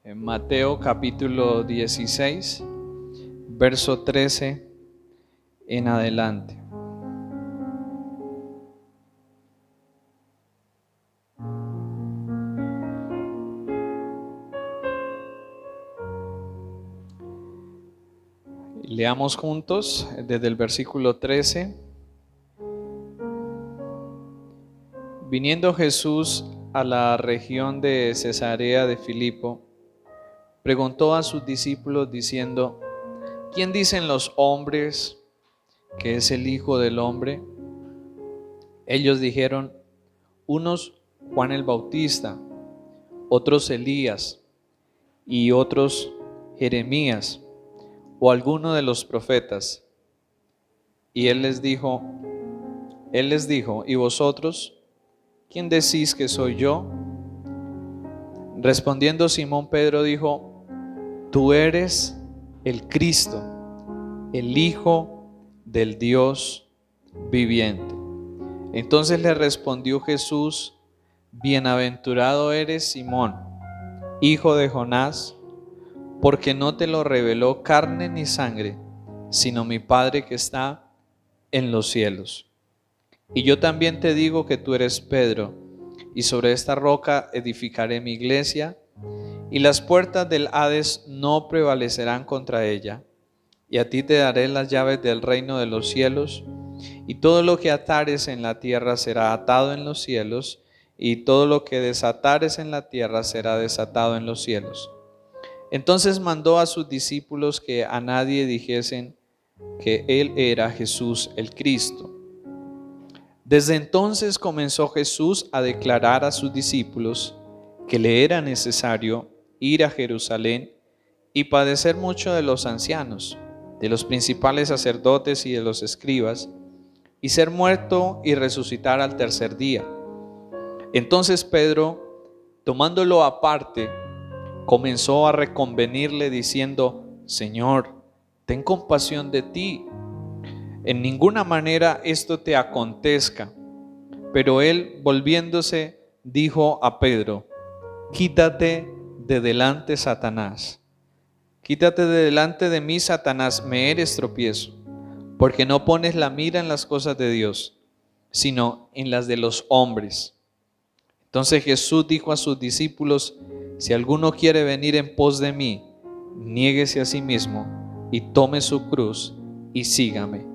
En Mateo capítulo 16, verso 13 en adelante. Leamos juntos desde el versículo 13. Viniendo Jesús a la región de Cesarea de Filipo, preguntó a sus discípulos diciendo: ¿Quién dicen los hombres que es el Hijo del Hombre? Ellos dijeron: unos Juan el Bautista, otros Elías, y otros Jeremías, o alguno de los profetas. Y él les dijo, ¿y vosotros? ¿Quién decís que soy yo? Respondiendo Simón Pedro dijo: tú eres el Cristo, el Hijo del Dios viviente. Entonces le respondió Jesús: bienaventurado eres, Simón, hijo de Jonás, porque no te lo reveló carne ni sangre, sino mi Padre que está en los cielos. Y yo también te digo que tú eres Pedro, y sobre esta roca edificaré mi iglesia, y las puertas del Hades no prevalecerán contra ella. Y a ti te daré las llaves del reino de los cielos, y todo lo que atares en la tierra será atado en los cielos, y todo lo que desatares en la tierra será desatado en los cielos. Entonces mandó a sus discípulos que a nadie dijesen que él era Jesús el Cristo. Desde entonces comenzó Jesús a declarar a sus discípulos que le era necesario ir a Jerusalén y padecer mucho de los ancianos, de los principales sacerdotes y de los escribas, y ser muerto y resucitar al tercer día. Entonces Pedro, tomándolo aparte, comenzó a reconvenirle diciendo: Señor, ten compasión de ti. En ninguna manera esto te acontezca. Pero él, volviéndose, dijo a Pedro: quítate de delante, Satanás. Quítate de delante de mí, Satanás, me eres tropiezo, porque no pones la mira en las cosas de Dios, sino en las de los hombres. Entonces Jesús dijo a sus discípulos: si alguno quiere venir en pos de mí, niéguese a sí mismo y tome su cruz y sígame.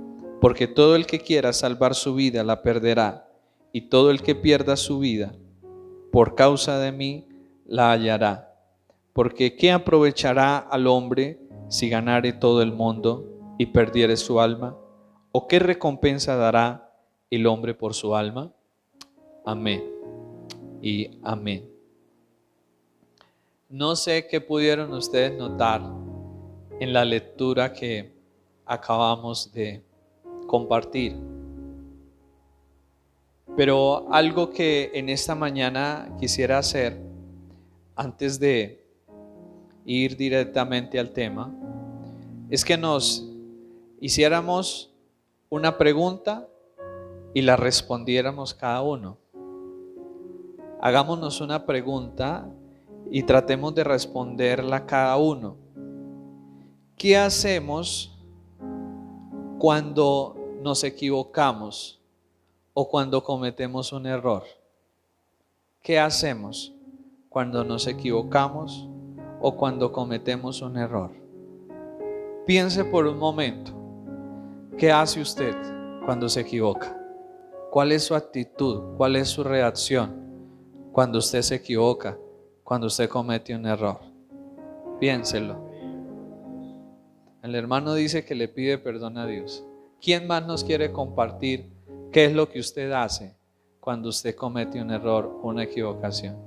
Porque todo el que quiera salvar su vida la perderá, y todo el que pierda su vida por causa de mí la hallará. Porque ¿qué aprovechará al hombre si ganare todo el mundo y perdiere su alma? ¿O qué recompensa dará el hombre por su alma? Amén y amén. No sé qué pudieron ustedes notar en la lectura que acabamos de compartir, pero algo que en esta mañana quisiera hacer antes de ir directamente al tema es que nos hiciéramos una pregunta y la respondiéramos cada uno. Hagámonos una pregunta y tratemos de responderla cada uno. ¿Qué hacemos cuando nos equivocamos o cuando cometemos un error? ¿Qué hacemos cuando nos equivocamos o cuando cometemos un error? Piense por un momento. ¿Qué hace usted cuando se equivoca? ¿Cuál es su actitud? ¿Cuál es su reacción cuando usted se equivoca, cuando usted comete un error? Piénselo. El hermano dice que le pide perdón a Dios. ¿Quién más nos quiere compartir qué es lo que usted hace cuando usted comete un error o una equivocación?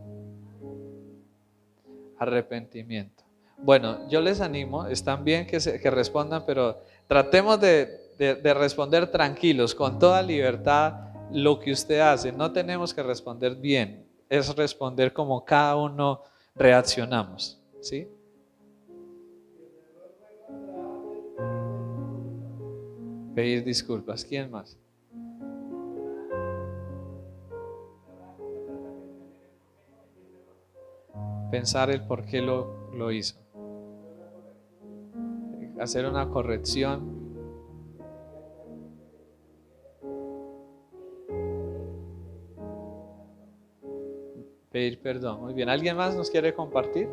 Arrepentimiento. Bueno, yo les animo, están bien que respondan, pero tratemos de responder tranquilos, con toda libertad lo que usted hace. No tenemos que responder bien, es responder como cada uno reaccionamos, ¿sí? Pedir disculpas. ¿Quién más? Pensar el por qué lo lo hizo. Hacer una corrección. Pedir perdón. Muy bien. ¿Alguien más nos quiere compartir?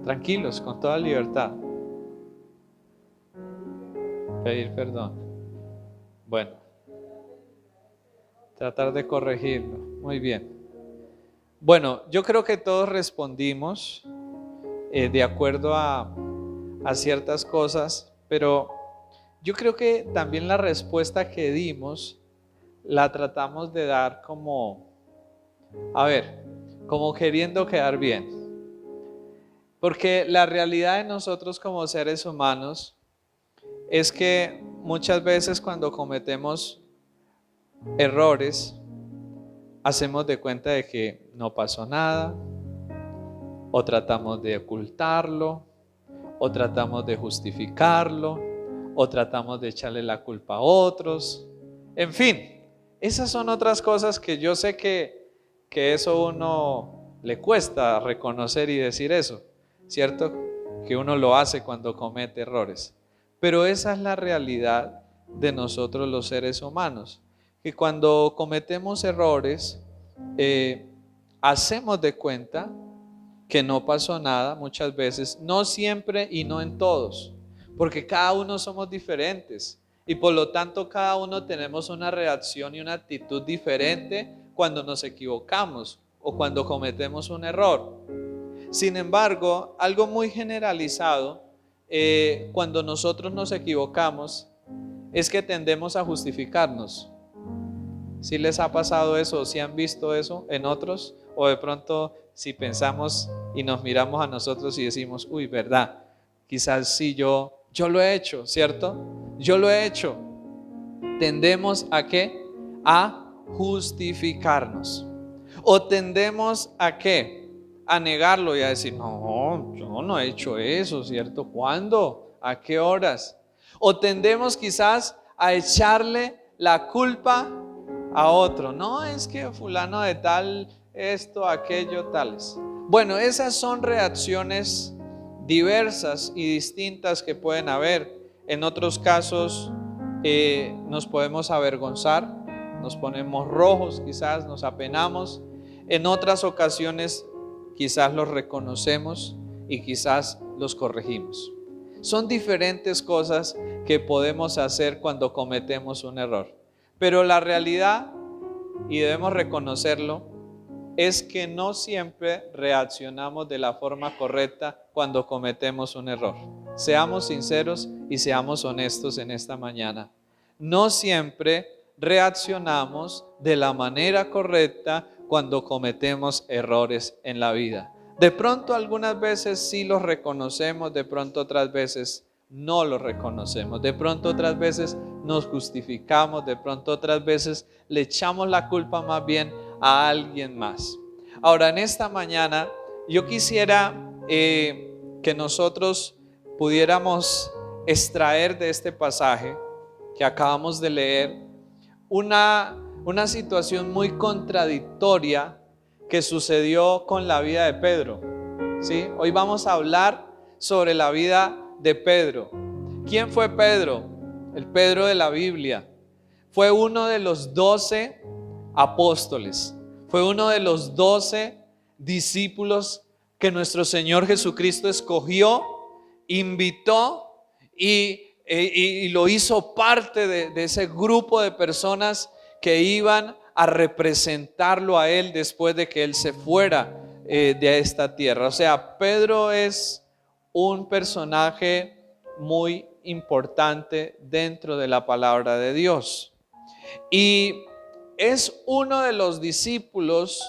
Tranquilos, con toda libertad. Pedir perdón. Bueno. Tratar de corregirlo. Muy bien. Bueno, yo creo que todos respondimos de acuerdo a ciertas cosas, pero yo creo que también la respuesta que dimos la tratamos de dar como, como queriendo quedar bien. Porque la realidad de nosotros como seres humanos es que muchas veces cuando cometemos errores, hacemos de cuenta de que no pasó nada, o tratamos de ocultarlo, o tratamos de justificarlo, o tratamos de echarle la culpa a otros. En fin, esas son otras cosas que yo sé que eso uno le cuesta reconocer y decir eso, ¿cierto? Que uno lo hace cuando comete errores. Pero esa es la realidad de nosotros los seres humanos, que cuando cometemos errores, hacemos de cuenta que no pasó nada muchas veces, no siempre y no en todos, porque cada uno somos diferentes y por lo tanto cada uno tenemos una reacción y una actitud diferente cuando nos equivocamos o cuando cometemos un error. Sin embargo, algo muy generalizado cuando nosotros nos equivocamos es que tendemos a justificarnos. ¿Sí les ha pasado eso? ¿Sí han visto eso en otros? O de pronto si pensamos y nos miramos a nosotros y decimos, uy, verdad, quizás sí yo lo he hecho, ¿cierto? Yo lo he hecho. Tendemos a ¿qué? A justificarnos. O tendemos a ¿qué? A negarlo y a decir, no, yo no he hecho eso, ¿cierto? ¿Cuándo? ¿A qué horas? O tendemos quizás a echarle la culpa a otro. No, es que fulano de tal, esto, aquello, tales. Bueno, esas son reacciones diversas y distintas que pueden haber. En otros casos nos podemos avergonzar, nos ponemos rojos, quizás nos apenamos. En otras ocasiones quizás los reconocemos y quizás los corregimos. Son diferentes cosas que podemos hacer cuando cometemos un error. Pero la realidad, y debemos reconocerlo, es que no siempre reaccionamos de la forma correcta cuando cometemos un error. Seamos sinceros y seamos honestos en esta mañana. No siempre reaccionamos de la manera correcta cuando cometemos errores en la vida. De pronto algunas veces sí los reconocemos, de pronto otras veces no los reconocemos, de pronto otras veces nos justificamos, de pronto otras veces le echamos la culpa más bien a alguien más. Ahora, en esta mañana yo quisiera que nosotros pudiéramos extraer de este pasaje que acabamos de leer una situación muy contradictoria que sucedió con la vida de Pedro, ¿sí? Hoy vamos a hablar sobre la vida de Pedro. ¿Quién fue Pedro? El Pedro de la Biblia. Fue uno de los 12 apóstoles. Fue uno de los 12 discípulos que nuestro Señor Jesucristo escogió, invitó y lo hizo parte de ese grupo de personas que iban a representarlo a Él después de que Él se fuera de esta tierra. O sea, Pedro es un personaje muy importante dentro de la palabra de Dios. Y es uno de los discípulos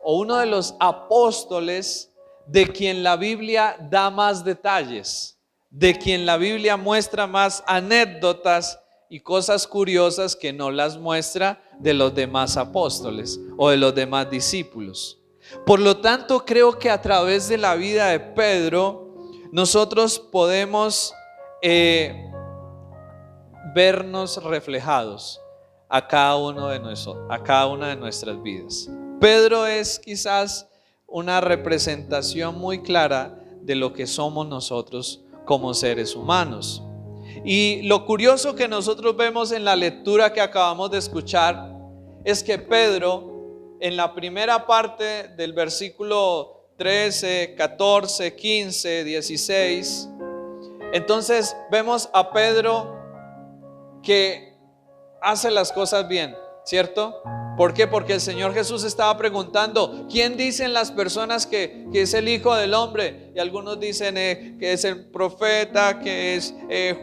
o uno de los apóstoles de quien la Biblia da más detalles, de quien la Biblia muestra más anécdotas y cosas curiosas que no las muestra de los demás apóstoles o de los demás discípulos. Por lo tanto, creo que a través de la vida de Pedro nosotros podemos vernos reflejados a cada uno de nosotros, a cada una de nuestras vidas. Pedro es quizás una representación muy clara de lo que somos nosotros como seres humanos. Y lo curioso que nosotros vemos en la lectura que acabamos de escuchar es que Pedro, en la primera parte del versículo 13, 14, 15, 16, entonces vemos a Pedro que hace las cosas bien, ¿cierto? ¿Por qué? Porque el Señor Jesús estaba preguntando: ¿quién dicen las personas que es el Hijo del Hombre? Y algunos dicen que es el profeta, que es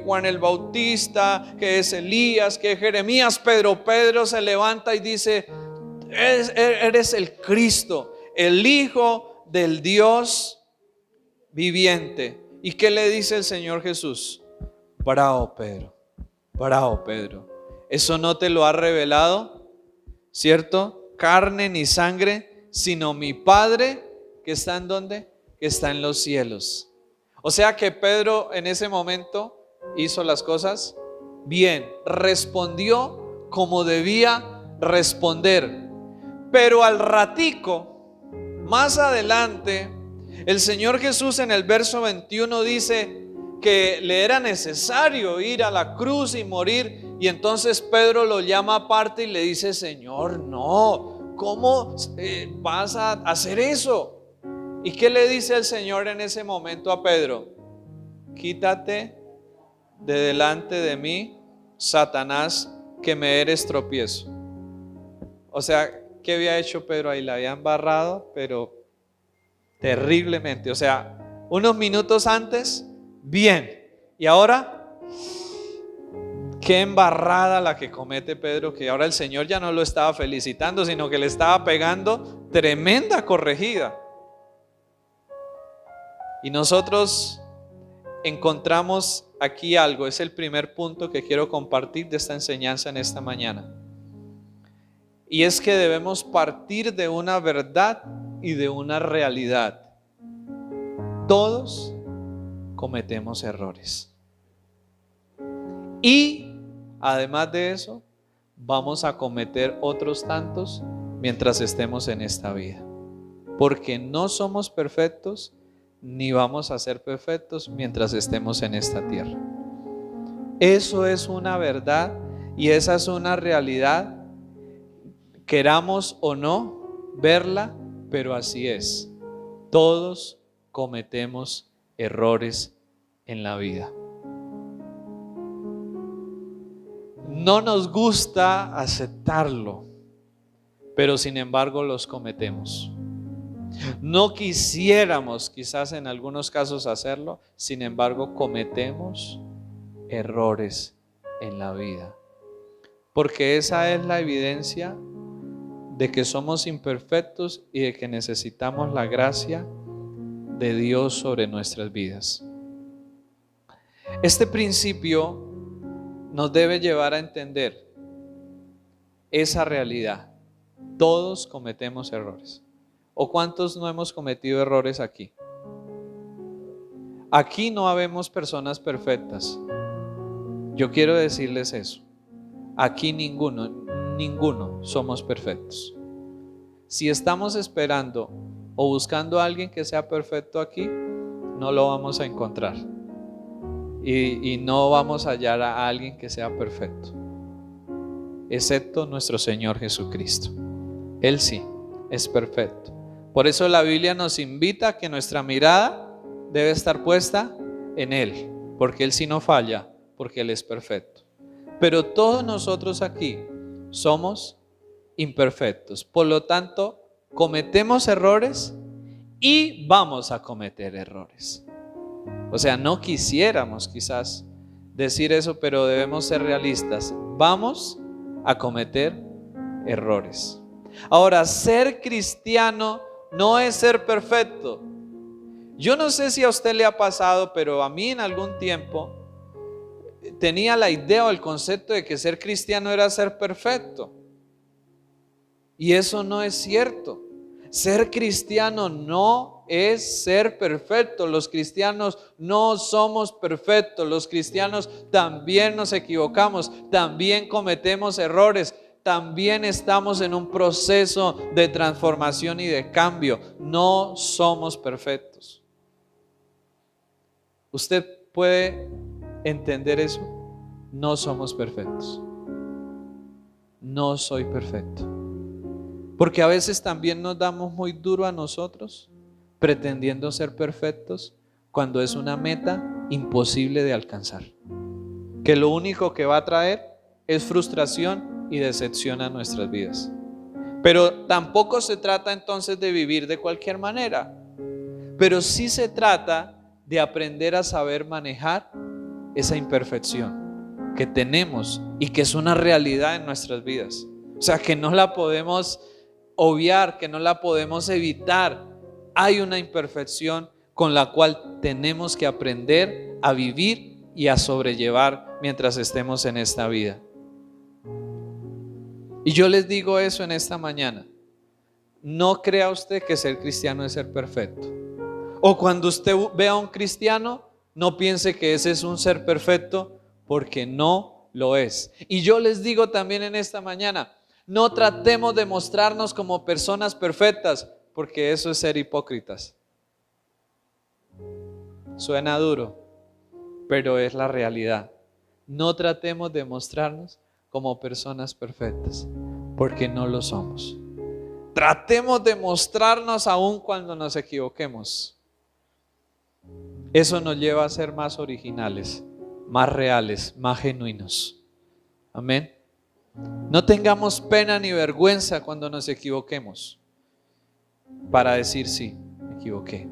Juan el Bautista, que es Elías, que es Jeremías. Pedro se levanta y dice: eres el Cristo, el Hijo del Dios viviente. ¿Y qué le dice el Señor Jesús? Bravo, Pedro, bravo, Pedro. Eso no te lo ha revelado, ¿cierto? Carne ni sangre, sino mi Padre que está ¿en dónde? Que está en los cielos. O sea que Pedro en ese momento hizo las cosas bien, respondió como debía responder. Pero al ratico, más adelante, el Señor Jesús en el verso 21 dice que le era necesario ir a la cruz y morir. Y entonces Pedro lo llama aparte y le dice: Señor, no, ¿cómo vas a hacer eso? ¿Y qué le dice el Señor en ese momento a Pedro? Quítate de delante de mí, Satanás, que me eres tropiezo. O sea, ¿qué había hecho Pedro ahí? La había embarrado, pero terriblemente. O sea, unos minutos antes, bien. Y ahora, qué embarrada la que comete Pedro, que ahora el Señor ya no lo estaba felicitando, sino que le estaba pegando tremenda corregida. Y nosotros encontramos aquí algo, es el primer punto que quiero compartir de esta enseñanza en esta mañana. Y es que debemos partir de una verdad y de una realidad. Todos cometemos errores. Y además de eso, vamos a cometer otros tantos mientras estemos en esta vida. Porque no somos perfectos, ni vamos a ser perfectos mientras estemos en esta tierra. Eso es una verdad y esa es una realidad, queramos o no verla, pero así es. Todos cometemos errores en la vida. No nos gusta aceptarlo, pero sin embargo los cometemos. No quisiéramos quizás en algunos casos hacerlo, sin embargo cometemos errores en la vida. Porque esa es la evidencia de que somos imperfectos y de que necesitamos la gracia de Dios sobre nuestras vidas. Este principio nos debe llevar a entender esa realidad. Todos cometemos errores. ¿O cuántos no hemos cometido errores aquí? Aquí no habemos personas perfectas. Yo quiero decirles eso. Aquí ninguno somos perfectos. Si estamos esperando o buscando a alguien que sea perfecto aquí, no lo vamos a encontrar. Y no vamos a hallar a alguien que sea perfecto, excepto nuestro Señor Jesucristo. Él sí es perfecto. Por eso la Biblia nos invita a que nuestra mirada debe estar puesta en Él, porque Él sí no falla, porque Él es perfecto. Pero todos nosotros aquí somos imperfectos, por lo tanto cometemos errores y vamos a cometer errores. O sea, no quisiéramos quizás decir eso, pero debemos ser realistas. Vamos a cometer errores. Ahora, ser cristiano no es ser perfecto. Yo no sé si a usted le ha pasado, pero a mí en algún tiempo tenía la idea o el concepto de que ser cristiano era ser perfecto. Y eso no es cierto. Ser cristiano no es ser perfecto. Los cristianos no somos perfectos. Los cristianos también nos equivocamos, también cometemos errores, también estamos en un proceso de transformación y de cambio. No somos perfectos. ¿Usted puede entender eso? No somos perfectos. No soy perfecto. Porque a veces también nos damos muy duro a nosotros, pretendiendo ser perfectos, cuando es una meta imposible de alcanzar. Que lo único que va a traer es frustración y decepción a nuestras vidas. Pero tampoco se trata entonces de vivir de cualquier manera. Pero sí se trata de aprender a saber manejar esa imperfección que tenemos y que es una realidad en nuestras vidas. O sea, que no la podemos obviar, que no la podemos evitar. Hay una imperfección con la cual tenemos que aprender a vivir y a sobrellevar mientras estemos en esta vida. Y yo les digo eso en esta mañana. No crea usted que ser cristiano es ser perfecto. O cuando usted vea a un cristiano, no piense que ese es un ser perfecto, porque no lo es. Y yo les digo también en esta mañana, no tratemos de mostrarnos como personas perfectas, porque eso es ser hipócritas. Suena duro, pero es la realidad. No tratemos de mostrarnos como personas perfectas, porque no lo somos. Tratemos de mostrarnos aún cuando nos equivoquemos. Eso nos lleva a ser más originales, más reales, más genuinos. Amén. No tengamos pena ni vergüenza cuando nos equivoquemos, para decir sí, me equivoqué.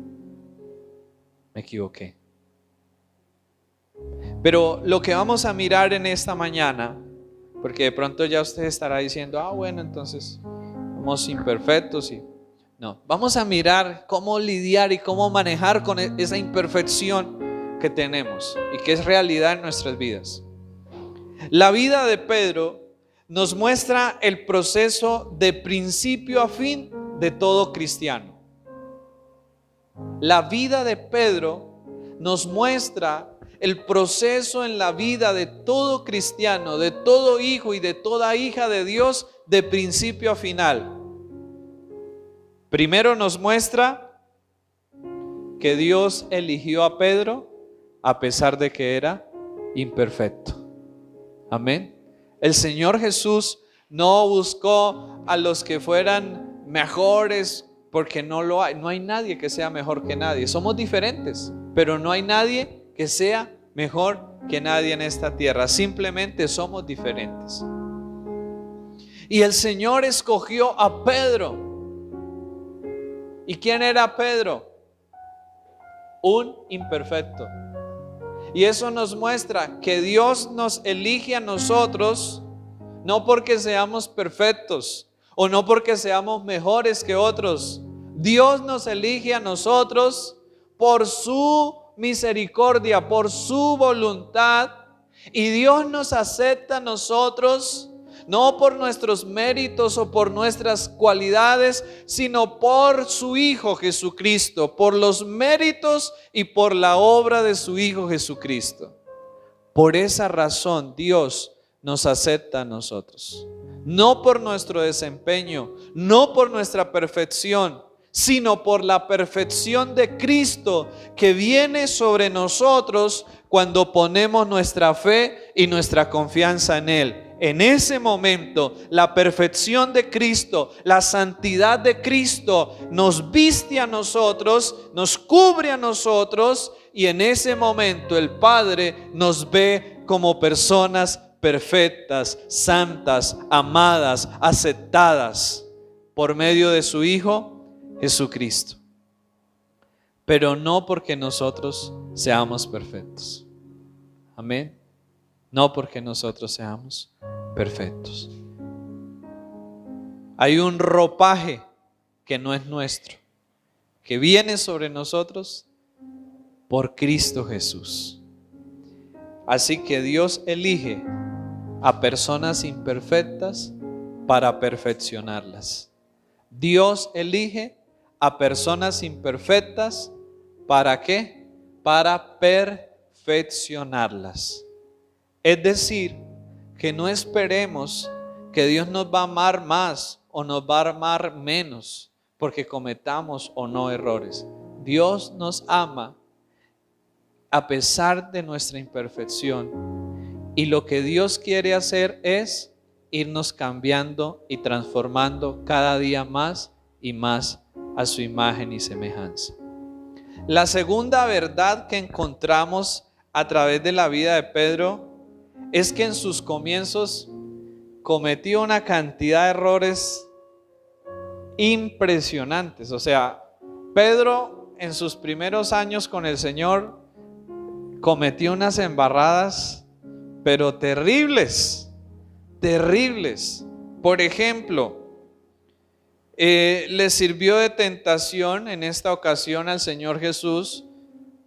Pero lo que vamos a mirar en esta mañana, porque de pronto ya usted estará diciendo, bueno, entonces somos imperfectos y no, vamos a mirar cómo lidiar y cómo manejar con esa imperfección que tenemos y que es realidad en nuestras vidas. La vida de Pedro nos muestra el proceso de principio a fin de todo cristiano. La vida de Pedro nos muestra el proceso en la vida de todo cristiano, de todo hijo y de toda hija de Dios, de principio a final. Primero nos muestra que Dios eligió a Pedro a pesar de que era imperfecto. Amén. El Señor Jesús no buscó a los que fueran mejores, porque no lo hay. No hay nadie que sea mejor que nadie. Somos diferentes, pero no hay nadie que sea mejor que nadie en esta tierra. Simplemente somos diferentes. Y el Señor escogió a Pedro. ¿Y quién era Pedro? Un imperfecto. Y eso nos muestra que Dios nos elige a nosotros no porque seamos perfectos o no porque seamos mejores que otros. Dios nos elige a nosotros por su misericordia, por su voluntad. Y Dios nos acepta a nosotros no por nuestros méritos o por nuestras cualidades, sino por su Hijo Jesucristo, por los méritos y por la obra de su Hijo Jesucristo. Por esa razón Dios nos acepta a nosotros, no por nuestro desempeño, no por nuestra perfección, sino por la perfección de Cristo que viene sobre nosotros cuando ponemos nuestra fe y nuestra confianza en Él. En ese momento, la perfección de Cristo, la santidad de Cristo nos viste a nosotros, nos cubre a nosotros, y en ese momento el Padre nos ve como personas perfectas, santas, amadas, aceptadas por medio de su Hijo Jesucristo. Pero no porque nosotros seamos perfectos. Amén. No porque nosotros seamos perfectos. Hay un ropaje que no es nuestro, que viene sobre nosotros por Cristo Jesús. Así que Dios elige a personas imperfectas para perfeccionarlas. Dios elige a personas imperfectas ¿para qué? Para perfeccionarlas. Es decir, que no esperemos que Dios nos va a amar más o nos va a amar menos porque cometamos o no errores. Dios nos ama a pesar de nuestra imperfección. Y lo que Dios quiere hacer es irnos cambiando y transformando cada día más y más a su imagen y semejanza. La segunda verdad que encontramos a través de la vida de Pedro es que en sus comienzos cometió una cantidad de errores impresionantes. O sea, Pedro en sus primeros años con el Señor cometió unas embarradas, pero terribles, terribles. Por ejemplo, le sirvió de tentación en esta ocasión al Señor Jesús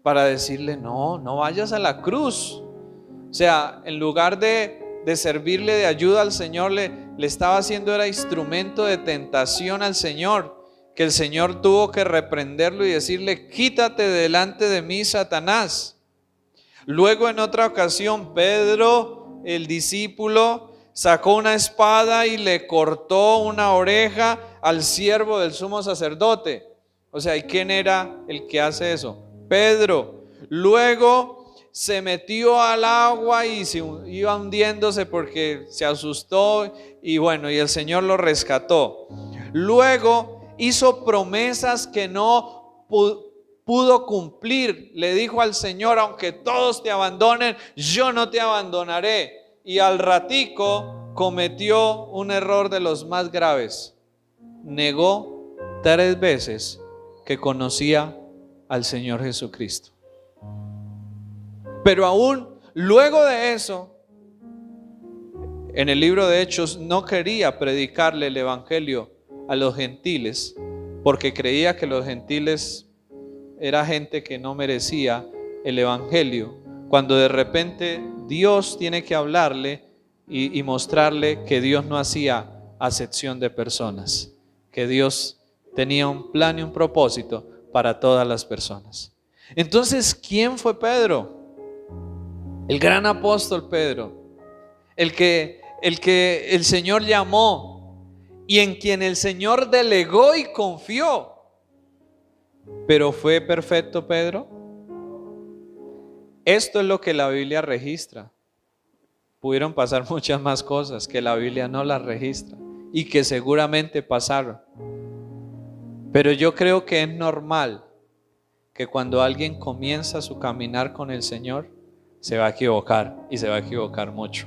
para decirle: no vayas a la cruz. O sea, en lugar de servirle de ayuda al Señor, le estaba haciendo, era instrumento de tentación al Señor, que el Señor tuvo que reprenderlo y decirle: quítate delante de mí, Satanás. Luego, en otra ocasión, Pedro, el discípulo, sacó una espada y le cortó una oreja al siervo del sumo sacerdote. O sea, ¿y quién era el que hace eso? Pedro. Luego se metió al agua y se iba hundiéndose porque se asustó, y bueno, y el Señor lo rescató. Luego hizo promesas que no pudo cumplir. Le dijo al Señor: aunque todos te abandonen, yo no te abandonaré. Y al ratico cometió un error de los más graves. Negó 3 veces que conocía al Señor Jesucristo. Pero aún luego de eso, en el libro de Hechos, no quería predicarle el evangelio a los gentiles, porque creía que los gentiles era gente que no merecía el evangelio, cuando de repente Dios tiene que hablarle y mostrarle que Dios no hacía acepción de personas, que Dios tenía un plan y un propósito para todas las personas. Entonces, ¿quién fue Pedro? El gran apóstol Pedro, el que el Señor llamó y en quien el Señor delegó y confió. ¿Pero fue perfecto Pedro? Esto es lo que la Biblia registra. Pudieron pasar muchas más cosas que la Biblia no las registra y que seguramente pasaron. Pero yo creo que es normal que cuando alguien comienza su caminar con el Señor, se va a equivocar, y se va a equivocar mucho,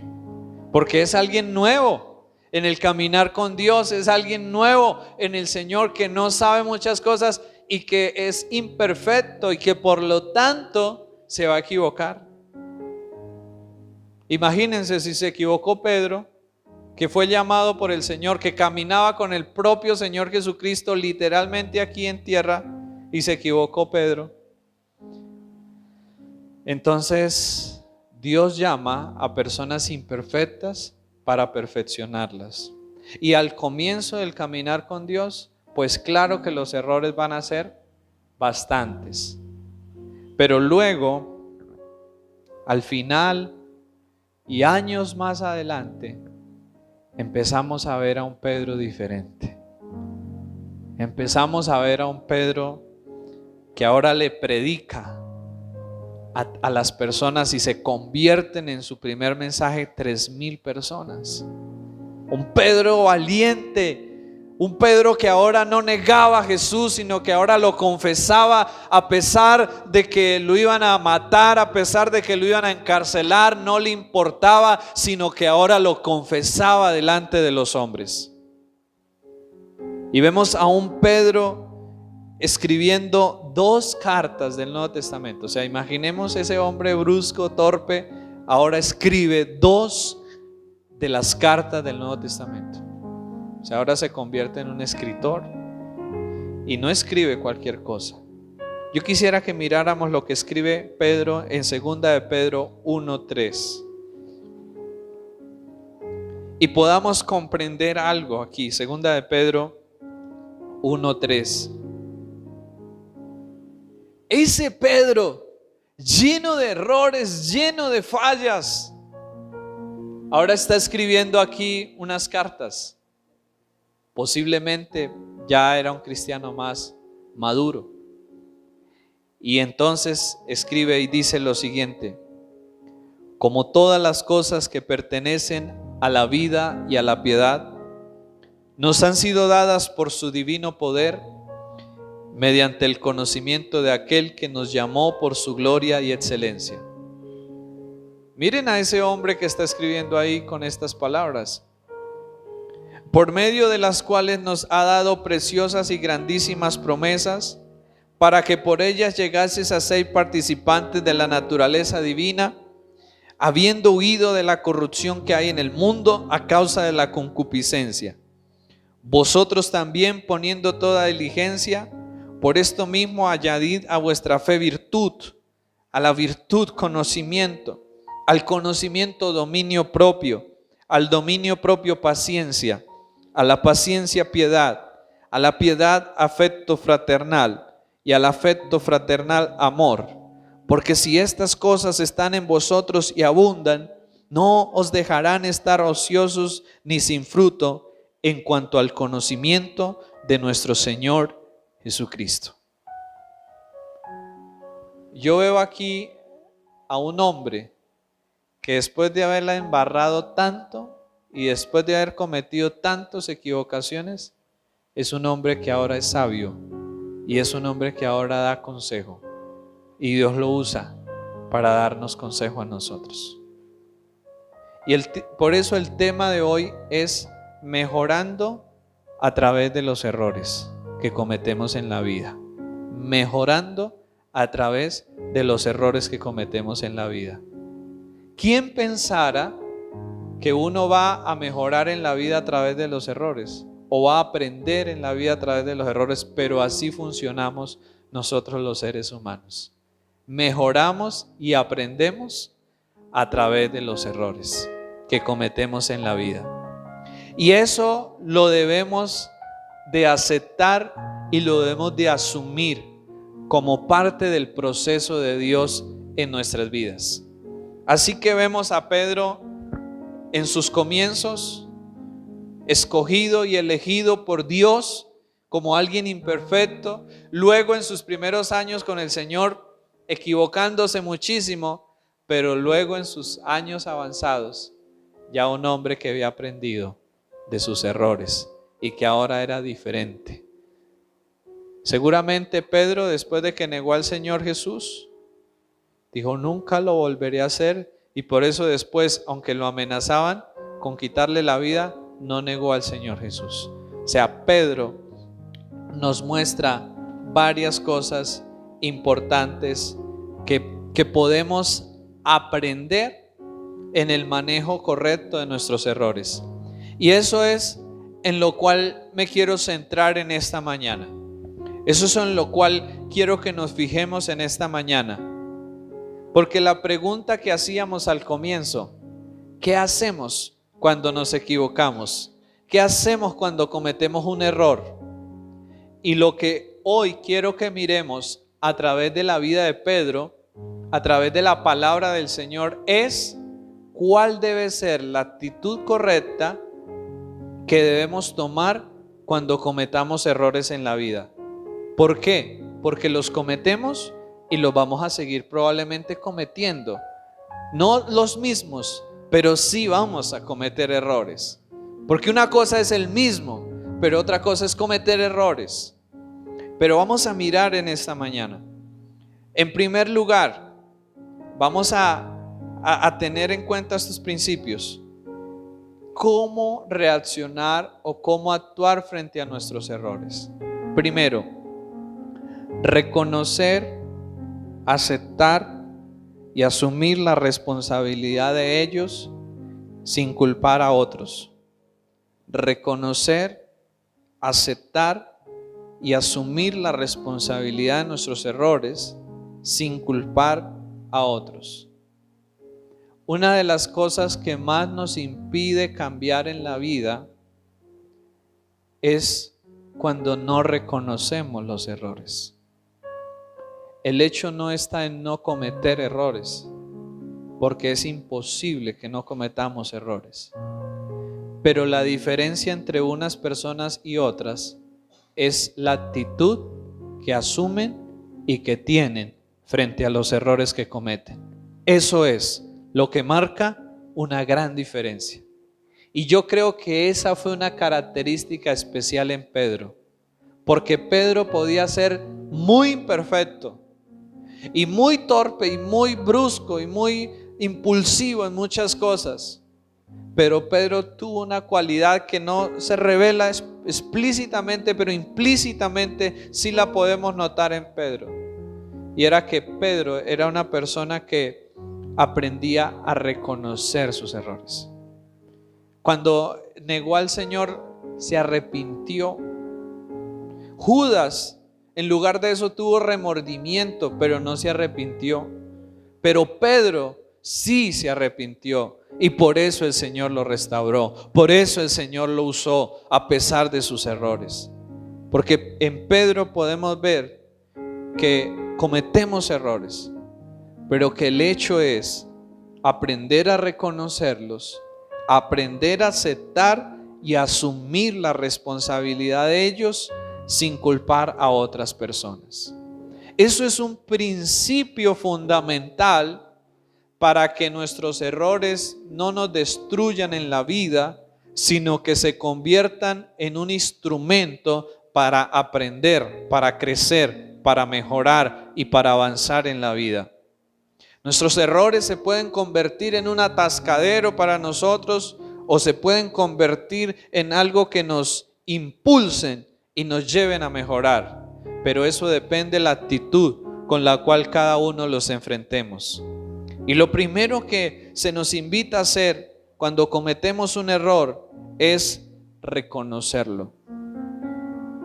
porque es alguien nuevo en el caminar con Dios, es alguien nuevo en el Señor que no sabe muchas cosas y que es imperfecto y que por lo tanto se va a equivocar. Imagínense si se equivocó Pedro, que fue llamado por el Señor, que caminaba con el propio Señor Jesucristo literalmente aquí en tierra, y se equivocó Pedro. Entonces Dios llama a personas imperfectas para perfeccionarlas. Y al comienzo del caminar con Dios, pues claro que los errores van a ser bastantes. Pero luego, al final y años más adelante, empezamos a ver a un Pedro diferente. Empezamos a ver a un Pedro que ahora le predica a las personas y se convierten en su primer mensaje 3,000 personas. Un Pedro valiente, un Pedro que ahora no negaba a Jesús, sino que ahora lo confesaba a pesar de que lo iban a matar, a pesar de que lo iban a encarcelar, no le importaba, sino que ahora lo confesaba delante de los hombres. Y vemos a un Pedro escribiendo 2 cartas del Nuevo Testamento. O sea, imaginemos ese hombre brusco, torpe, ahora escribe 2 de las cartas del Nuevo Testamento. O sea, ahora se convierte en un escritor y no escribe cualquier cosa. Yo quisiera que miráramos lo que escribe Pedro en 2 de Pedro 1:3 y podamos comprender algo aquí. 2 de Pedro 1:3. Ese Pedro, lleno de errores, lleno de fallas, ahora está escribiendo aquí unas cartas. Posiblemente ya era un cristiano más maduro. Y entonces escribe y dice lo siguiente: como todas las cosas que pertenecen a la vida y a la piedad, nos han sido dadas por su divino poder, mediante el conocimiento de aquel que nos llamó por su gloria y excelencia. Miren a ese hombre que está escribiendo ahí con estas palabras: por medio de las cuales nos ha dado preciosas y grandísimas promesas, para que por ellas llegases a ser participantes de la naturaleza divina, habiendo huido de la corrupción que hay en el mundo a causa de la concupiscencia. Vosotros también, poniendo toda diligencia, por esto mismo añadid a vuestra fe virtud, a la virtud conocimiento, al conocimiento dominio propio, al dominio propio paciencia, a la paciencia piedad, a la piedad afecto fraternal y al afecto fraternal amor. Porque si estas cosas están en vosotros y abundan, no os dejarán estar ociosos ni sin fruto en cuanto al conocimiento de nuestro Señor Jesucristo. Yo veo aquí a un hombre que después de haberla embarrado tanto y después de haber cometido tantas equivocaciones, es un hombre que ahora es sabio y es un hombre que ahora da consejo, y Dios lo usa para darnos consejo a nosotros. Y por eso el tema de hoy es mejorando a través de los errores que cometemos en la vida. Mejorando a través de los errores que cometemos en la vida. ¿Quién pensara que uno va a mejorar en la vida a través de los errores? O va a aprender en la vida a través de los errores, pero así funcionamos nosotros los seres humanos. Mejoramos y aprendemos a través de los errores que cometemos en la vida. Y eso lo debemos de aceptar y lo debemos de asumir como parte del proceso de Dios en nuestras vidas. Así que vemos a Pedro en sus comienzos, escogido y elegido por Dios como alguien imperfecto, luego en sus primeros años con el Señor equivocándose muchísimo, pero luego en sus años avanzados ya un hombre que había aprendido de sus errores y que ahora era diferente. Seguramente Pedro, después de que negó al Señor Jesús, dijo: nunca lo volveré a hacer, y por eso después, aunque lo amenazaban con quitarle la vida, no negó al Señor Jesús. O sea, Pedro nos muestra varias cosas importantes que podemos aprender en el manejo correcto de nuestros errores. Y eso es en lo cual me quiero centrar en esta mañana. Eso es en lo cual quiero que nos fijemos en esta mañana. Porque la pregunta que hacíamos al comienzo: ¿qué hacemos cuando nos equivocamos? ¿Qué hacemos cuando cometemos un error? Y lo que hoy quiero que miremos a través de la vida de Pedro, a través de la palabra del Señor, es cuál debe ser la actitud correcta que debemos tomar cuando cometamos errores en la vida. ¿Por qué? Porque los cometemos y los vamos a seguir probablemente cometiendo. No los mismos, pero sí vamos a cometer errores. Porque una cosa es el mismo, pero otra cosa es cometer errores. Pero vamos a mirar en esta mañana. En primer lugar, vamos a tener en cuenta estos principios. ¿Cómo reaccionar o cómo actuar frente a nuestros errores? Primero, reconocer, aceptar y asumir la responsabilidad de ellos sin culpar a otros. Reconocer, aceptar y asumir la responsabilidad de nuestros errores sin culpar a otros. Una de las cosas que más nos impide cambiar en la vida es cuando no reconocemos los errores. El hecho no está en no cometer errores, porque es imposible que no cometamos errores. Pero la diferencia entre unas personas y otras es la actitud que asumen y que tienen frente a los errores que cometen. Eso es lo que marca una gran diferencia. Y yo creo que esa fue una característica especial en Pedro, porque Pedro podía ser muy imperfecto y muy torpe y muy brusco y muy impulsivo en muchas cosas. Pero Pedro tuvo una cualidad que no se revela explícitamente, pero implícitamente sí la podemos notar en Pedro. Y era que Pedro era una persona que aprendía a reconocer sus errores. Cuando negó al Señor, se arrepintió. Judas, en lugar de eso, tuvo remordimiento, pero no se arrepintió. Pero Pedro sí se arrepintió. Y por eso el Señor lo restauró. Por eso el Señor lo usó a pesar de sus errores. Porque en Pedro podemos ver que cometemos errores, pero que el hecho es aprender a reconocerlos, aprender a aceptar y asumir la responsabilidad de ellos sin culpar a otras personas. Eso es un principio fundamental para que nuestros errores no nos destruyan en la vida, sino que se conviertan en un instrumento para aprender, para crecer, para mejorar y para avanzar en la vida. Nuestros errores se pueden convertir en un atascadero para nosotros o se pueden convertir en algo que nos impulsen y nos lleven a mejorar. Pero eso depende de la actitud con la cual cada uno los enfrentemos. Y lo primero que se nos invita a hacer cuando cometemos un error es reconocerlo.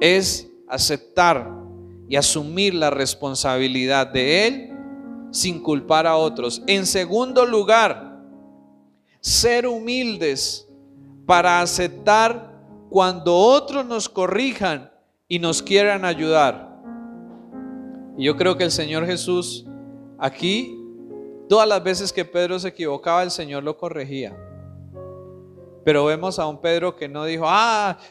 Es aceptar y asumir la responsabilidad de él sin culpar a otros. En segundo lugar, ser humildes para aceptar cuando otros nos corrijan y nos quieran ayudar. Y yo creo que el Señor Jesús aquí, todas las veces que Pedro se equivocaba, el Señor lo corregía. Pero vemos a un Pedro que no dijo,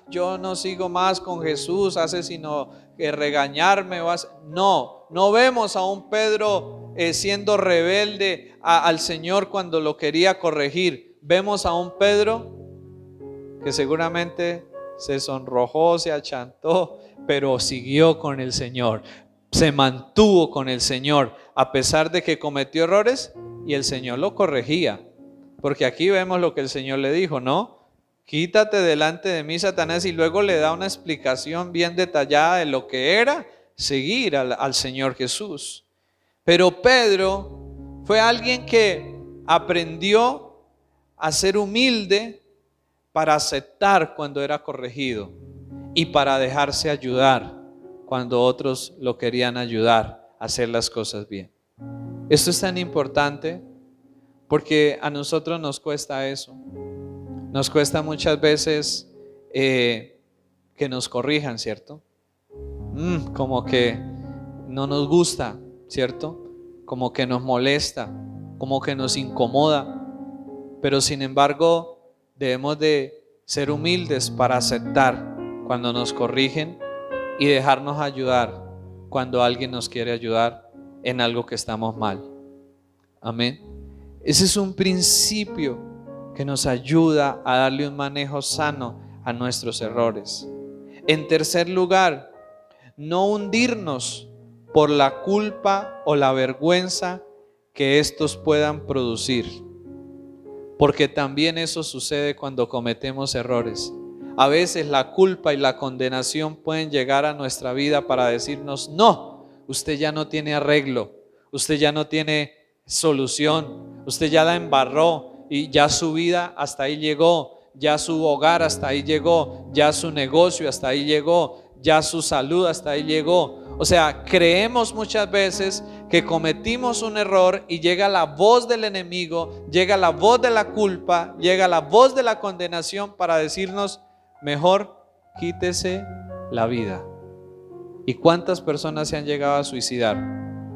yo no sigo más con Jesús, hace sino que regañarme. No vemos a un Pedro siendo rebelde al Señor cuando lo quería corregir. Vemos a un Pedro que seguramente se sonrojó, se achantó, pero siguió con el Señor. Se mantuvo con el Señor a pesar de que cometió errores y el Señor lo corregía. Porque aquí vemos lo que el Señor le dijo, ¿no? Quítate delante de mí, Satanás, y luego le da una explicación bien detallada de lo que era seguir al Señor Jesús. Pero Pedro fue alguien que aprendió a ser humilde para aceptar cuando era corregido y para dejarse ayudar cuando otros lo querían ayudar a hacer las cosas bien. Esto es tan importante porque a nosotros nos cuesta eso. Nos cuesta muchas veces que nos corrijan, ¿cierto? Como que no nos gusta, ¿cierto? Como que nos molesta, como que nos incomoda. Pero sin embargo, debemos de ser humildes para aceptar cuando nos corrigen y dejarnos ayudar cuando alguien nos quiere ayudar en algo que estamos mal. Amén. Ese es un principio que nos ayuda a darle un manejo sano a nuestros errores. En tercer lugar, no hundirnos por la culpa o la vergüenza que estos puedan producir, porque también eso sucede cuando cometemos errores. A veces la culpa y la condenación pueden llegar a nuestra vida para decirnos, no, usted ya no tiene arreglo, usted ya no tiene solución, usted ya la embarró y ya su vida hasta ahí llegó, ya su hogar hasta ahí llegó, ya su negocio hasta ahí llegó, ya su salud hasta ahí llegó. O sea, creemos muchas veces que cometimos un error y llega la voz del enemigo, llega la voz de la culpa, llega la voz de la condenación para decirnos, mejor quítese la vida. ¿Y cuántas personas se han llegado a suicidar?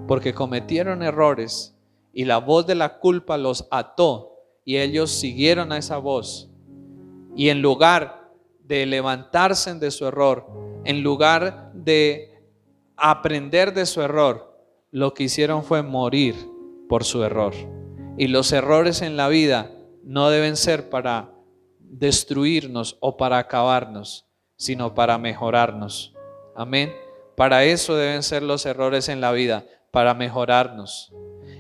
Porque cometieron errores y la voz de la culpa los ató y ellos siguieron a esa voz. Y en lugar de levantarse de su error, en lugar de aprender de su error, lo que hicieron fue morir por su error. Y los errores en la vida no deben ser para destruirnos o para acabarnos, sino para mejorarnos. Amén. Para eso deben ser los errores en la vida, para mejorarnos.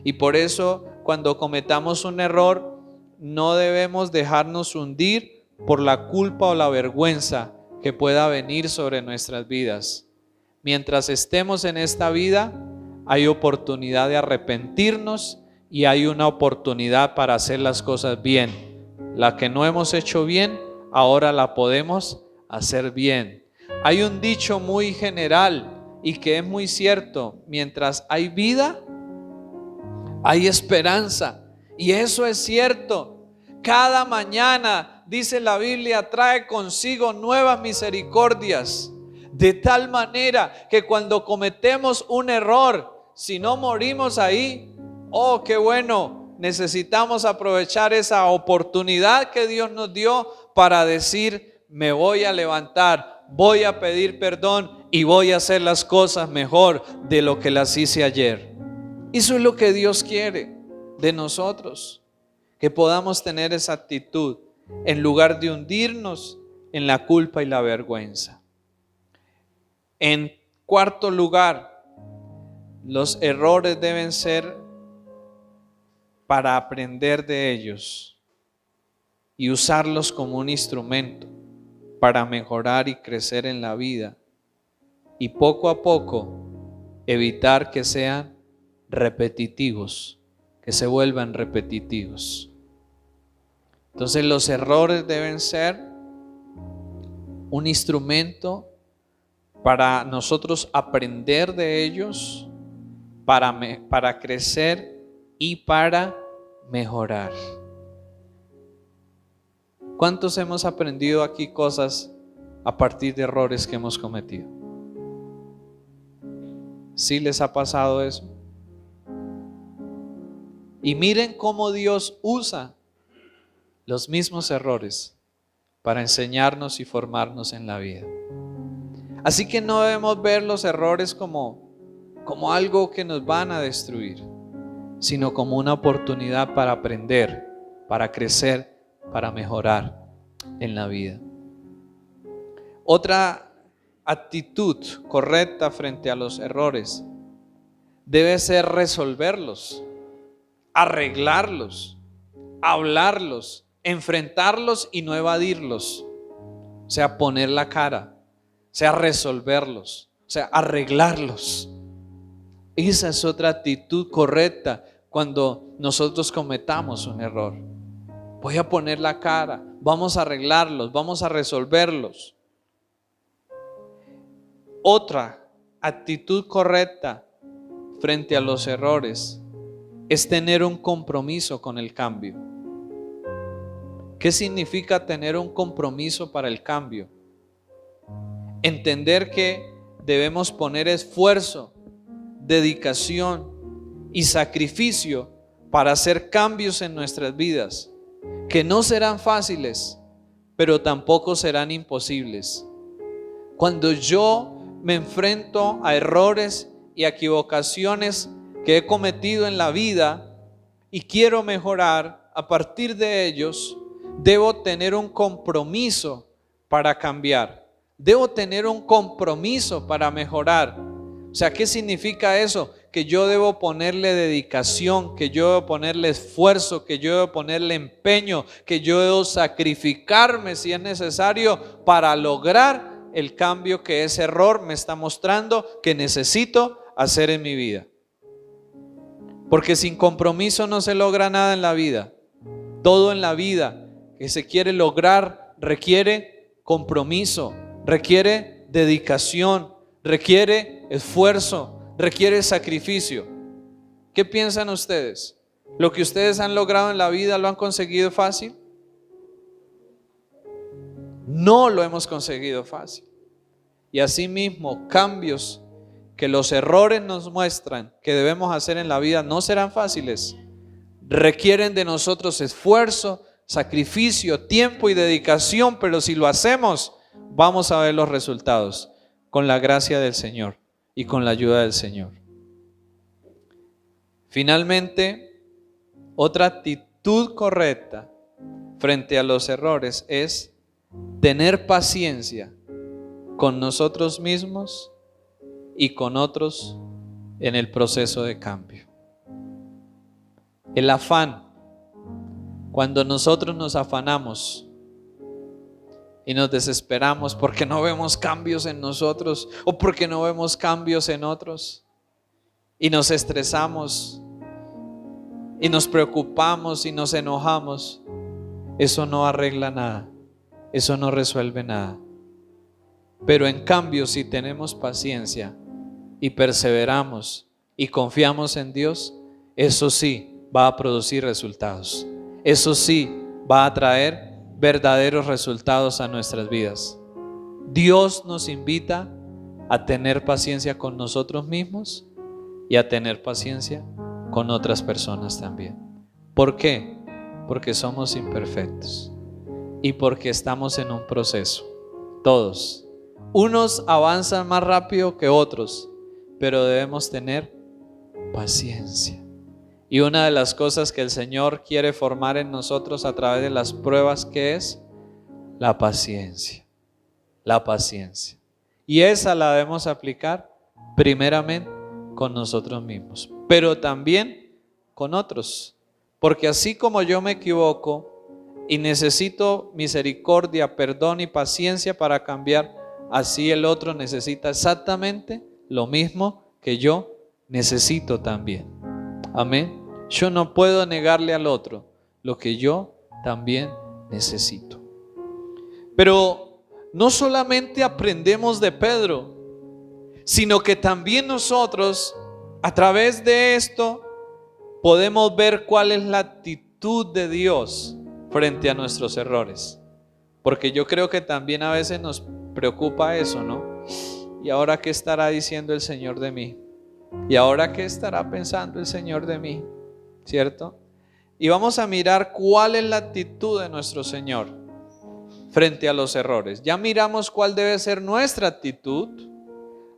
Y por eso, cuando cometamos un error, no debemos dejarnos hundir por la culpa o la vergüenza que pueda venir sobre nuestras vidas. Mientras estemos en esta vida, hay oportunidad de arrepentirnos y hay una oportunidad para hacer las cosas bien. La que no hemos hecho bien, ahora la podemos hacer bien. Hay un dicho muy general y que es muy cierto: mientras hay vida, hay esperanza. Y eso es cierto. Cada mañana, dice la Biblia, trae consigo nuevas misericordias. De tal manera que cuando cometemos un error, si no morimos ahí, oh, qué bueno, necesitamos aprovechar esa oportunidad que Dios nos dio para decir: me voy a levantar, voy a pedir perdón y voy a hacer las cosas mejor de lo que las hice ayer. Eso es lo que Dios quiere de nosotros, que podamos tener esa actitud en lugar de hundirnos en la culpa y la vergüenza. En cuarto lugar, los errores deben ser para aprender de ellos y usarlos como un instrumento para mejorar y crecer en la vida, y poco a poco evitar que sean repetitivos, que se vuelvan repetitivos. Entonces los errores deben ser un instrumento para nosotros aprender de ellos, para crecer y para mejorar. ¿Cuántos hemos aprendido aquí cosas a partir de errores que hemos cometido? ¿Sí les ha pasado eso? Y miren cómo Dios usa los mismos errores para enseñarnos y formarnos en la vida. Así que no debemos ver los errores como algo que nos van a destruir, sino como una oportunidad para aprender, para crecer, para mejorar en la vida. Otra actitud correcta frente a los errores debe ser resolverlos, arreglarlos, hablarlos, enfrentarlos y no evadirlos. O sea, poner la cara, o sea, resolverlos, o sea, arreglarlos. Esa es otra actitud correcta cuando nosotros cometamos un error. Voy a poner la cara, vamos a arreglarlos, vamos a resolverlos. Otra actitud correcta frente a los errores es tener un compromiso con el cambio. ¿Qué significa tener un compromiso para el cambio? Entender que debemos poner esfuerzo, dedicación y sacrificio para hacer cambios en nuestras vidas, que no serán fáciles, pero tampoco serán imposibles. Cuando yo me enfrento a errores y a equivocaciones que he cometido en la vida y quiero mejorar a partir de ellos, debo tener un compromiso para cambiar. Debo tener un compromiso para mejorar. O sea, ¿qué significa eso? Que yo debo ponerle dedicación, que yo debo ponerle esfuerzo, que yo debo ponerle empeño, que yo debo sacrificarme si es necesario para lograr el cambio que ese error me está mostrando que necesito hacer en mi vida. Porque sin compromiso no se logra nada en la vida. Todo en la vida que se quiere lograr requiere compromiso, requiere dedicación, requiere esfuerzo, requiere sacrificio. ¿Qué piensan ustedes? ¿Lo que ustedes han logrado en la vida lo han conseguido fácil? No lo hemos conseguido fácil. Y asimismo, cambios que los errores nos muestran que debemos hacer en la vida no serán fáciles. Requieren de nosotros esfuerzo, sacrificio, tiempo y dedicación, pero si lo hacemos, vamos a ver los resultados con la gracia del Señor y y con la ayuda del Señor. Finalmente, otra actitud correcta frente a los errores es tener paciencia con nosotros mismos y con otros en el proceso de cambio. El afán, cuando nosotros nos afanamos y nos desesperamos porque no vemos cambios en nosotros o porque no vemos cambios en otros, y nos estresamos y nos preocupamos y nos enojamos, eso no arregla nada, eso no resuelve nada. Pero en cambio, si tenemos paciencia y perseveramos y confiamos en Dios, eso sí va a producir resultados. Eso sí va a traer verdaderos resultados a nuestras vidas. Dios nos invita a tener paciencia con nosotros mismos y a tener paciencia con otras personas también. ¿Por qué? Porque somos imperfectos y porque estamos en un proceso. Todos. Unos avanzan más rápido que otros, pero debemos tener paciencia. Y una de las cosas que el Señor quiere formar en nosotros a través de las pruebas, ¿qué es? La paciencia. La paciencia. Y esa la debemos aplicar primeramente con nosotros mismos, pero también con otros. Porque así como yo me equivoco y necesito misericordia, perdón y paciencia para cambiar, así el otro necesita exactamente lo mismo que yo necesito también. Amén. Yo no puedo negarle al otro lo que yo también necesito. Pero no solamente aprendemos de Pedro, sino que también nosotros, a través de esto, podemos ver cuál es la actitud de Dios frente a nuestros errores. Porque yo creo que también a veces nos preocupa eso, ¿no? ¿Y ahora qué estará diciendo el Señor de mí? ¿Y ahora qué estará pensando el Señor de mí? ¿Cierto? Y vamos a mirar cuál es la actitud de nuestro Señor frente a los errores. Ya miramos cuál debe ser nuestra actitud.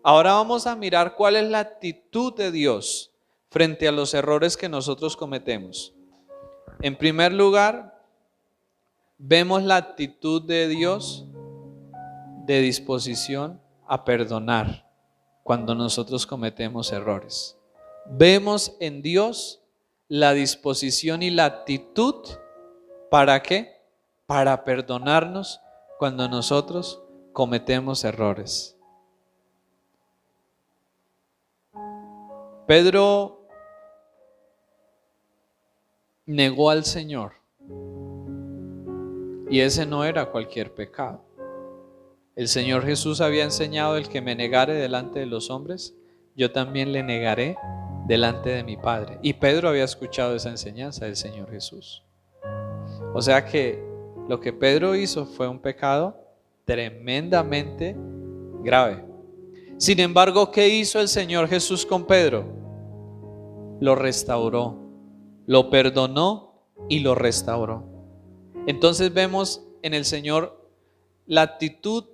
Ahora vamos a mirar cuál es la actitud de Dios frente a los errores que nosotros cometemos. En primer lugar, vemos la actitud de Dios de disposición a perdonar cuando nosotros cometemos errores. Vemos en Dios la disposición y la actitud, ¿para qué? Para perdonarnos cuando nosotros cometemos errores. Pedro negó al Señor y ese no era cualquier pecado. El Señor Jesús había enseñado: el que me negare delante de los hombres, yo también le negaré delante de mi Padre. Y Pedro había escuchado esa enseñanza del Señor Jesús. O sea que lo que Pedro hizo fue un pecado tremendamente grave. Sin embargo, ¿qué hizo el Señor Jesús con Pedro? Lo restauró, lo perdonó y lo restauró. Entonces vemos en el Señor la actitud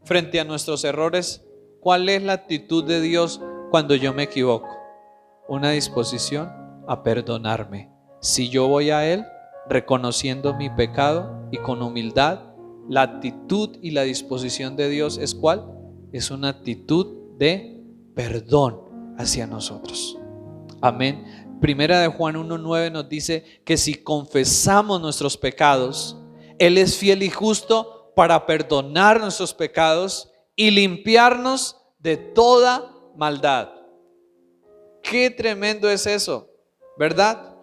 frente a nuestros errores. ¿Cuál es la actitud de Dios cuando yo me equivoco? Una disposición a perdonarme. Si yo voy a Él reconociendo mi pecado y con humildad, la actitud y la disposición de Dios es ¿cuál? Es una actitud de perdón hacia nosotros. Amén. Primera de Juan 1:9 nos dice que si confesamos nuestros pecados, Él es fiel y justo para perdonar nuestros pecados y limpiarnos de toda maldad. Qué tremendo es eso, ¿verdad?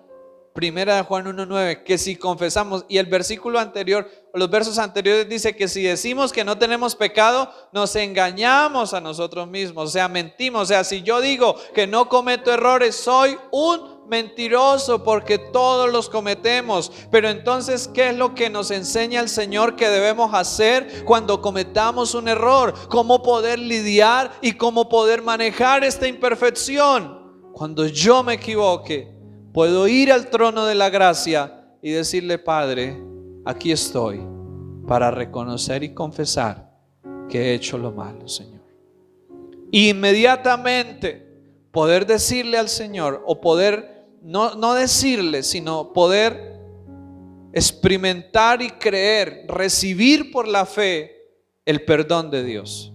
Primera de Juan 1:9, que si confesamos, y el versículo anterior, los versos anteriores dice que si decimos que no tenemos pecado, nos engañamos a nosotros mismos, o sea, mentimos. O sea, si yo digo que no cometo errores, soy un mentiroso, porque todos los cometemos. Pero entonces, ¿qué es lo que nos enseña el Señor que debemos hacer cuando cometamos un error? ¿Cómo poder lidiar y cómo poder manejar esta imperfección? Cuando yo me equivoque, puedo ir al trono de la gracia y decirle: Padre, aquí estoy para reconocer y confesar que he hecho lo malo, Señor. inmediatamente poder decirle al Señor, o poder no decirle, sino poder experimentar y creer, recibir por la fe el perdón de Dios.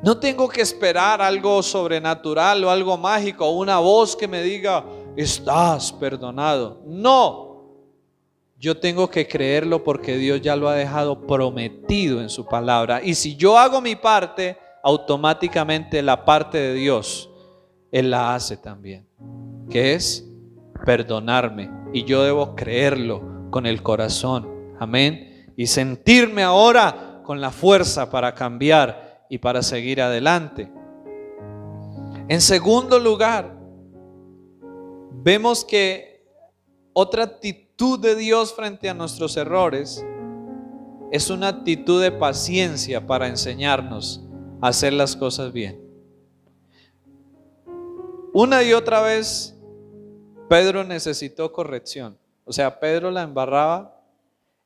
No tengo que esperar algo sobrenatural o algo mágico, o una voz que me diga, estás perdonado. No, yo tengo que creerlo porque Dios ya lo ha dejado prometido en su palabra. Y si yo hago mi parte, automáticamente la parte de Dios, Él la hace también, que es perdonarme. Y yo debo creerlo con el corazón, amén, y sentirme ahora con la fuerza para cambiar y para seguir adelante. En segundo lugar, vemos que otra actitud de Dios frente a nuestros errores es una actitud de paciencia para enseñarnos a hacer las cosas bien. Una y otra vez Pedro necesitó corrección. O sea, Pedro la embarraba,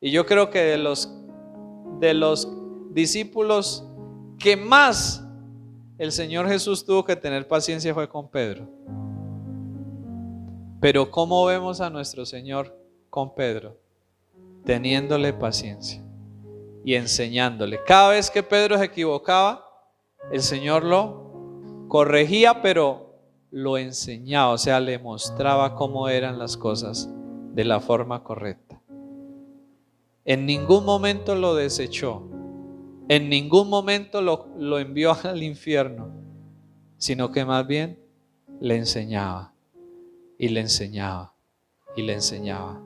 y yo creo que de los discípulos que más el Señor Jesús tuvo que tener paciencia fue con Pedro. Pero ¿cómo vemos a nuestro Señor con Pedro? Teniéndole paciencia y enseñándole. Cada vez que Pedro se equivocaba, el Señor lo corregía, pero lo enseñaba, o sea, le mostraba cómo eran las cosas de la forma correcta. En ningún momento lo desechó, en ningún momento lo envió al infierno, sino que más bien le enseñaba y le enseñaba y le enseñaba.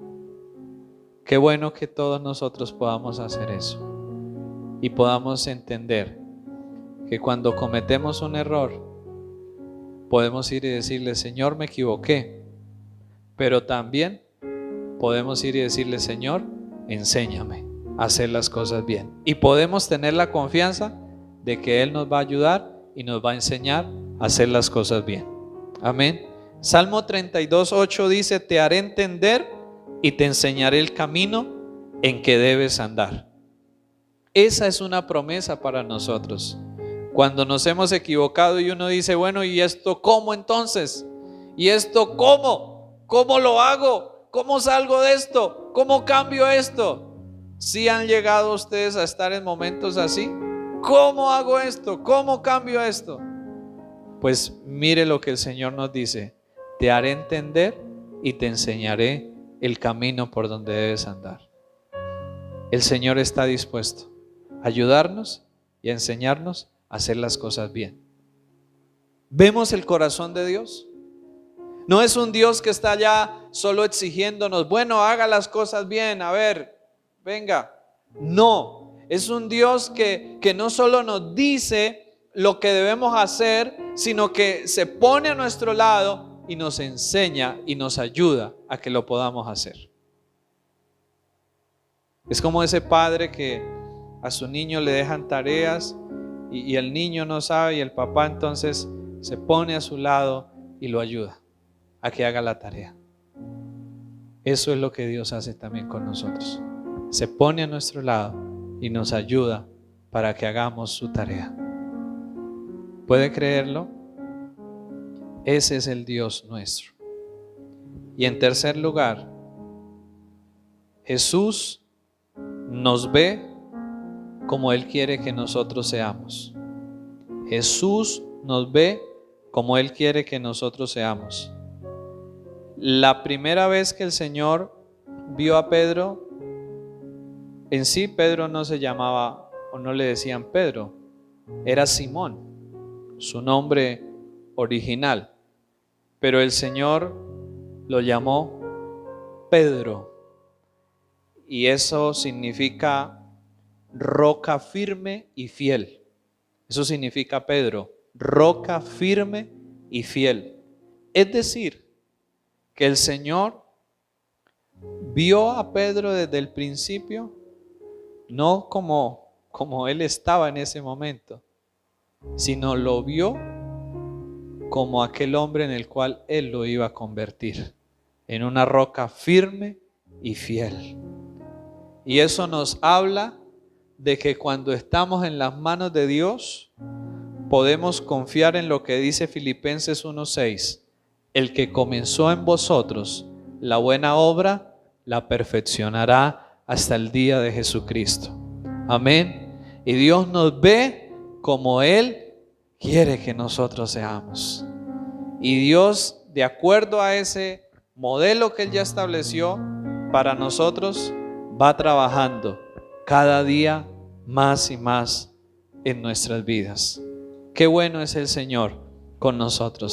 Qué bueno que todos nosotros podamos hacer eso y podamos entender que cuando cometemos un error podemos ir y decirle, Señor, me equivoqué, pero también podemos ir y decirle, Señor, enséñame a hacer las cosas bien. Y podemos tener la confianza de que Él nos va a ayudar y nos va a enseñar a hacer las cosas bien. Amén. Salmo 32:8 dice, te haré entender y te enseñaré el camino en que debes andar. Esa es una promesa para nosotros. Cuando nos hemos equivocado y uno dice, bueno, ¿y esto cómo entonces? ¿Y esto cómo? ¿Cómo lo hago? ¿Cómo salgo de esto? ¿Cómo cambio esto? ¿Sí han llegado ustedes a estar en momentos así? ¿Cómo hago esto? ¿Cómo cambio esto? Pues mire lo que el Señor nos dice, te haré entender y te enseñaré el camino por donde debes andar. El Señor está dispuesto a ayudarnos y a enseñarnos a hacer las cosas bien. ¿Vemos el corazón de Dios? No es un Dios que está allá solo exigiéndonos, bueno, haga las cosas bien, a ver, venga. No, es un Dios que no solo nos dice lo que debemos hacer, sino que se pone a nuestro lado y nos enseña y nos ayuda a que lo podamos hacer. Es como ese padre que a su niño le dejan tareas y el niño no sabe, y el papá entonces se pone a su lado y lo ayuda a que haga la tarea. Eso es lo que Dios hace también con nosotros. Se pone a nuestro lado y nos ayuda para que hagamos su tarea. ¿Puede creerlo? Ese es el Dios nuestro. Y en tercer lugar, Jesús nos ve como Él quiere que nosotros seamos. Jesús nos ve como Él quiere que nosotros seamos. La primera vez que el Señor vio a Pedro, en sí Pedro no se llamaba, o no le decían Pedro, era Simón, su nombre original. Pero el Señor lo llamó Pedro, y eso significa roca firme y fiel. Eso significa Pedro, roca firme y fiel. Es decir, que el Señor vio a Pedro desde el principio, no como él estaba en ese momento, sino lo vio como aquel hombre en el cual él lo iba a convertir, en una roca firme y fiel. Y eso nos habla de que cuando estamos en las manos de Dios, podemos confiar en lo que dice Filipenses 1:6. El que comenzó en vosotros la buena obra, la perfeccionará hasta el día de Jesucristo. Amén. Y Dios nos ve como Él quiere que nosotros seamos. Y Dios, de acuerdo a ese modelo que Él ya estableció para nosotros, va trabajando cada día más y más en nuestras vidas. Qué bueno es el Señor con nosotros.